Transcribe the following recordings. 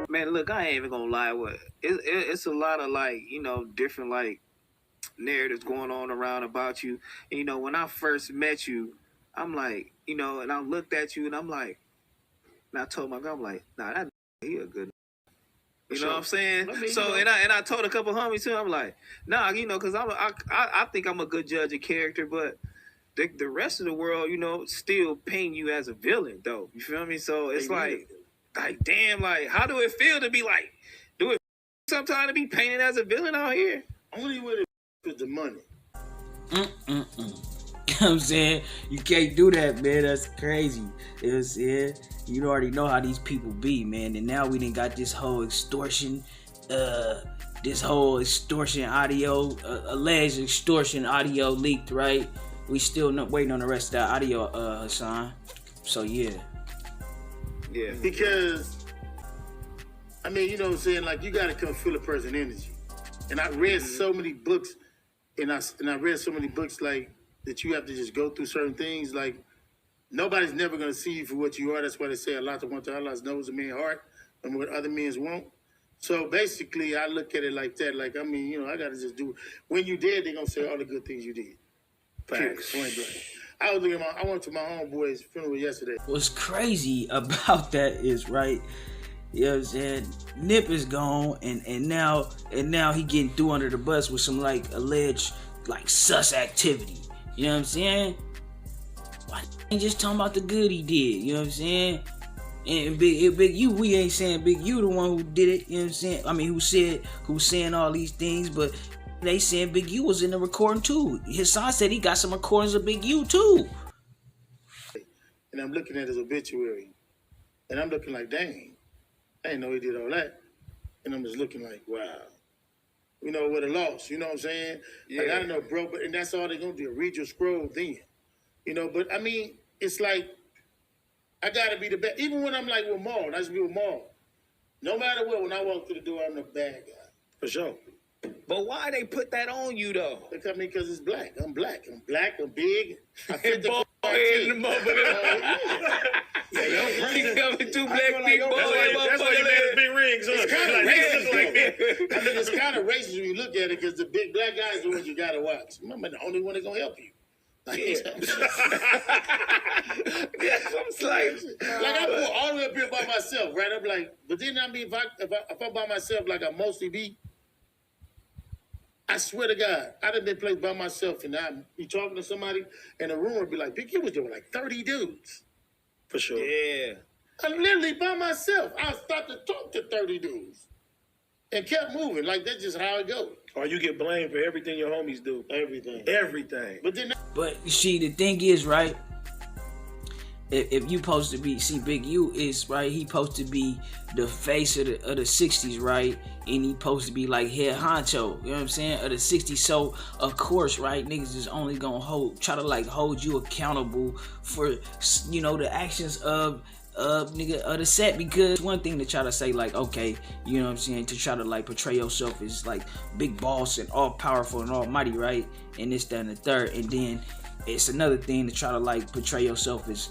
Man, look, I ain't even gonna lie. It's a lot of different narratives going on around about you. And, when I first met you, I'm like, and I looked at you and I'm like, and I told my girl, I'm like, nah, that he a good. You know what I'm saying? So and I told a couple homies too. I'm like, nah, because I think I'm a good judge of character, but the rest of the world, still paint you as a villain though. You feel me? So it's like damn, like how do it feel to be like, do it sometimes to be painted as a villain out here? Only with it is the money. You know what I'm saying? You can't do that, man. That's crazy. You already know how these people be, man. And now we done got this whole extortion audio, alleged extortion audio leaked, right? We still not waiting on the rest of that audio, Hassan. So yeah. Because I mean, you know what I'm saying? Like you gotta come feel a person's energy. And I read so many books, and I read so many books like that you have to just go through certain things. Like nobody's never gonna see you for what you are. That's why they say Allah knows a man's heart and what other men's won't. So basically, I look at it like that. Like I mean, I gotta just do. When you dead, they're gonna say all the good things you did. Facts. Point blank. I went to my homeboy's funeral yesterday. What's crazy about that is, right, you know what I'm saying, Nip is gone and now he getting through under the bus with some like alleged like sus activity. You know what I'm saying? Why ain't just talking about the good he did, you know what I'm saying? And Big U, we ain't saying Big U the one who did it, you know what I'm saying? I mean who's saying all these things, but they saying Big U was in the recording too. His son said he got some recordings of Big U too. And I'm looking at his obituary, and I'm looking like, dang, I didn't know he did all that. And I'm just looking like, wow. What a loss, you know what I'm saying? Yeah. Like, I don't know, bro, and that's all they're going to do, read your scroll then. But I mean, it's like, I got to be the best. Even when I'm like with Maul, I just be with Maul. No matter what, when I walk through the door, I'm the bad guy. For sure. But why they put that on you though? Because it's black. I'm black. I'm big. I fit the ball in the motherfucker. You coming two black people. That's why you made big rings. It's kind of racist like that. I mean, it's kind of racist when you look at it because the big black guys are the ones you gotta watch. I'm the only one that's gonna help you. Like, I pull all the way up here by myself, right? I'm like, but then I mean, if I'm by myself, like I mostly be. I swear to God, I'd have been placed by myself and I'd be talking to somebody and the room would be like, Big, you was doing like 30 dudes. For sure. Yeah. I'm literally by myself. I started to talk to 30 dudes and kept moving. Like, that's just how it goes. Or you get blamed for everything your homies do. Everything. But see, the thing is, right, if you supposed to be, see, Big U is, right, he supposed to be the face of the 60s, right, and he supposed to be like head honcho, you know what I'm saying, of the 60s, so, of course, right, niggas is only gonna try to hold you accountable for, the actions of the set, because one thing to try to say, like, okay, you know what I'm saying, to try to, portray yourself as, big boss and all-powerful and almighty, right, and this, that, and the third, and then it's another thing to try to, portray yourself as,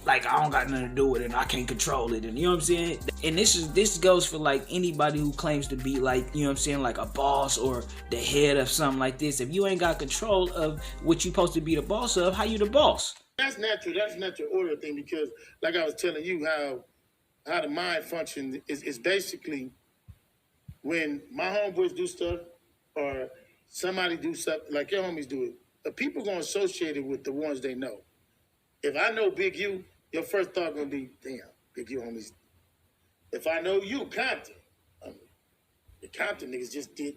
I don't got nothing to do with it and I can't control it, and you know what I'm saying? And this goes for anybody who claims to be you know what I'm saying, a boss or the head of something like this. If you ain't got control of what you supposed to be the boss of, how you the boss? That's natural order thing, because like I was telling you how the mind functions is basically when my homeboys do stuff or somebody do something like your homies do it, the people gonna associate it with the ones they know. If I know Big U, your first thought gonna be, damn, Big U homies. If I know you, Compton, the Compton niggas just did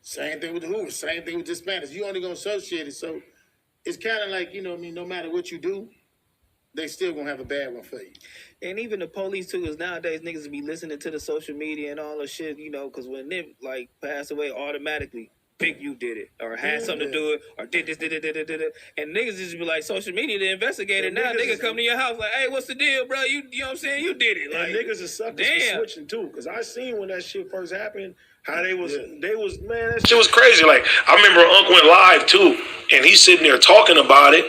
same thing with the Hoovers, same thing with the Spanish. You only gonna associate it, so it's kind of like, no matter what you do, they still gonna have a bad one for you. And even the police too, because nowadays niggas be listening to the social media and all the shit, because when Nip passed away, automatically Big U did it, or had something to do it, or did this, and niggas just be like, social media, the investigator, now niggas come to your house like, hey, what's the deal, bro? You know what I'm saying? You did it. And niggas are suckers for switching too, because I seen when that shit first happened, how man, that shit was crazy. I remember Unc went live too, and he's sitting there talking about it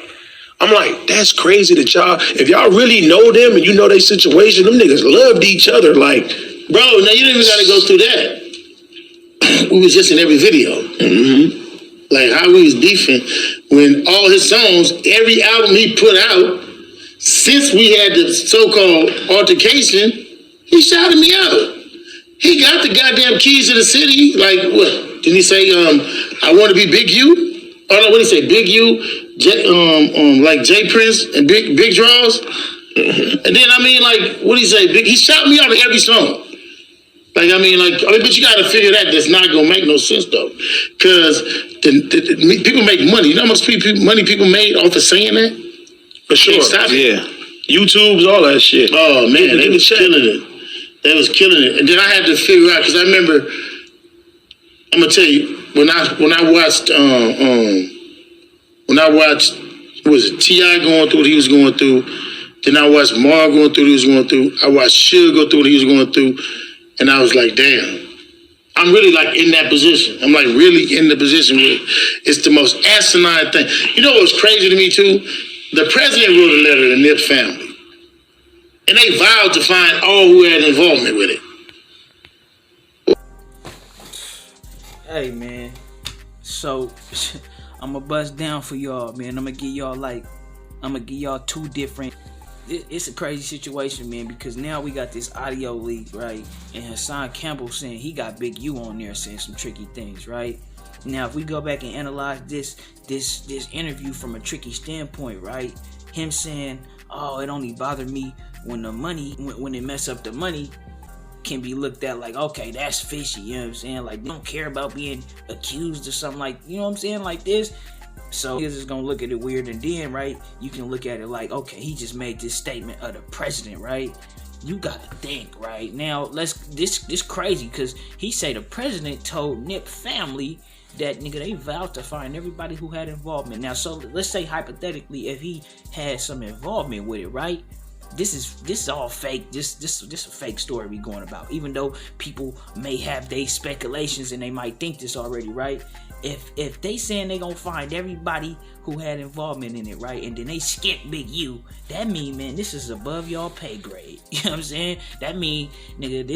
I'm like, that's crazy that y'all, if y'all really know them and you know their situation, them niggas loved each other. Like, bro, now you don't even gotta go through that. We was just in every video. Like how we was beefing when all his songs, every album he put out, since we had the so-called altercation, he shouted me out. He got the goddamn keys to the city. Like what? Didn't he say, I want to be Big U? Oh no, what did he say? Big U, like J Prince and Big Draws. And then like, what did he say? He shouted me out of every song. But you gotta figure that's not gonna make no sense though, because people make money. You know how much money people made off of saying that? For sure. Yeah. YouTube's all that shit. Oh man, they was killing it. They was killing it. And then I had to figure out, because I remember, I'm gonna tell you, when I watched was it T.I. going through what he was going through, then I watched Mar going through what he was going through, I watched Suge go through what he was going through, and I was like, damn, I'm really like in that position. I'm like really in the position where it's the most asinine thing. You know what's crazy to me too? The president wrote a letter to the Nip family. And they vowed to find all who had involvement with it. Hey man, so I'm gonna bust down for y'all, man. I'm gonna give y'all two different. It's a crazy situation, man, because now we got this audio leak, right? And Hassan Campbell saying he got Big U on there saying some tricky things, right? Now, if we go back and analyze this interview from a tricky standpoint, right? Him saying, "Oh, it only bothered me when the money, when it mess up the money," can be looked at like, okay, that's fishy. You know what I'm saying? Like, they don't care about being accused or something, like, you know what I'm saying, like this. So niggas is gonna look at it weird, and then, right, you can look at it like, okay, he just made this statement of the president, right? You gotta think, right? Now, this crazy, because he say the president told Nip family that, nigga, they vowed to find everybody who had involvement. Now, so let's say hypothetically, if he had some involvement with it, right? This is all fake. This a fake story we going about. Even though people may have their speculations and they might think this already, right? If they saying they gonna find everybody who had involvement in it, right, and then they skip Big U, that mean, man, this is above y'all pay grade. You know what I'm saying? That mean, nigga,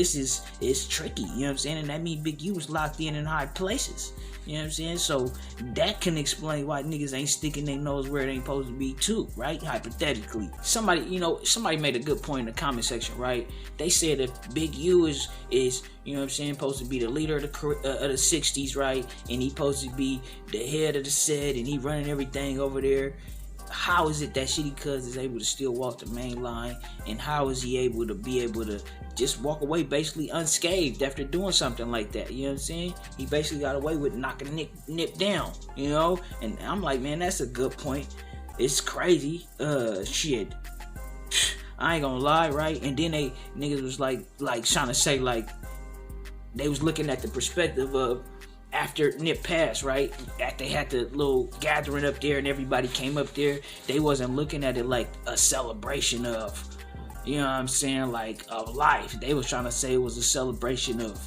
it's tricky. You know what I'm saying? And that mean Big U was locked in high places. You know what I'm saying? So that can explain why niggas ain't sticking their nose where it ain't supposed to be too, right? Hypothetically. Somebody made a good point in the comment section, right? They said if Big U is you know what I'm saying, supposed to be the leader of the 60s, right? And he supposed to be the head of the set and he running everything over there. How is it that Shitty Cuz is able to still walk the main line? And how is he able to just walk away basically unscathed after doing something like that? You know what I'm saying? He basically got away with knocking Nip down, you know? And I'm like, man, that's a good point. It's crazy. Shit. I ain't gonna lie, right? And then they niggas was like trying to say, like, they was looking at the perspective of after Nip passed, right? After they had the little gathering up there and everybody came up there, they wasn't looking at it like a celebration of, you know what I'm saying, like, of life. They was trying to say it was a celebration of,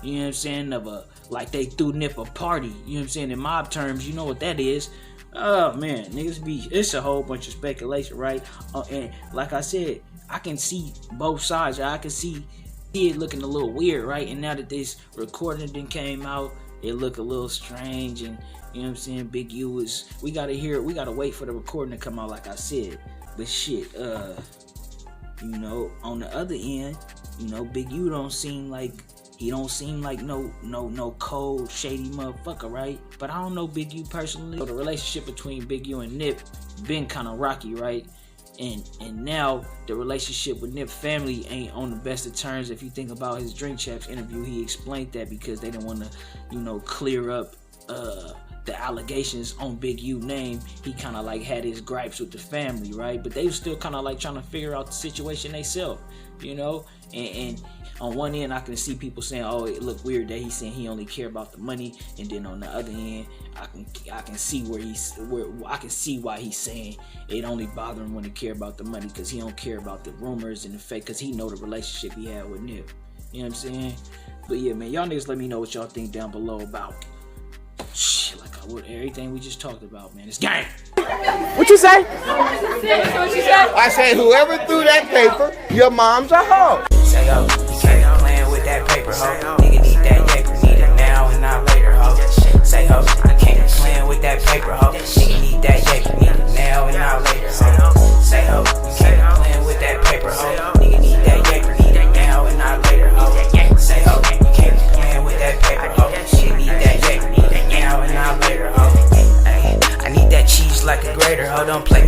you know what I'm saying, of like they threw Nip a party. You know what I'm saying? In mob terms, you know what that is. Oh man, it's a whole bunch of speculation, right? And like I said, I can see both sides. I can see it looking a little weird, right? And now that this recording then came out, it look a little strange, and you know what I'm saying, Big U is, we gotta wait for the recording to come out, like I said. But shit, you know, on the other end, you know, Big U don't seem like no cold, shady motherfucker, right? But I don't know Big U personally. So the relationship between Big U and Nip been kind of rocky, right? And now the relationship with Nip family ain't on the best of terms. If you think about his Drink Champs interview, he explained that because they didn't want to, you know, clear up the allegations on Big U name. He kind of like had his gripes with the family, right? But they were still kind of like trying to figure out the situation themselves, you know? And on one end, I can see people saying, "Oh, it looked weird that he's saying he only care about the money," and then on the other end, I can see I can see why he's saying it only bother him when he care about the money, because he don't care about the rumors and the fake, because he know the relationship he had with Nip. You know what I'm saying? But yeah, man, y'all niggas let me know what y'all think down below about shit, like I would everything we just talked about, man. It's gang. What you say? What you said? I said whoever threw that paper, your mom's a hoe. Say ho, you can't playing with that paper, ho. Nigga need that yaper, need it now and not later, ho. Say ho, you can't playing with that paper, ho. Nigga need that yaper, need it now and not later, ho. Say ho, you can't playing with that paper, ho. Nigga need that yaper, need it now and not later, ho. Say ho, you can't playing with that paper, ho. Nigga need that yaper, need it now and not later, ho. I need that cheese like a grater, ho. Don't play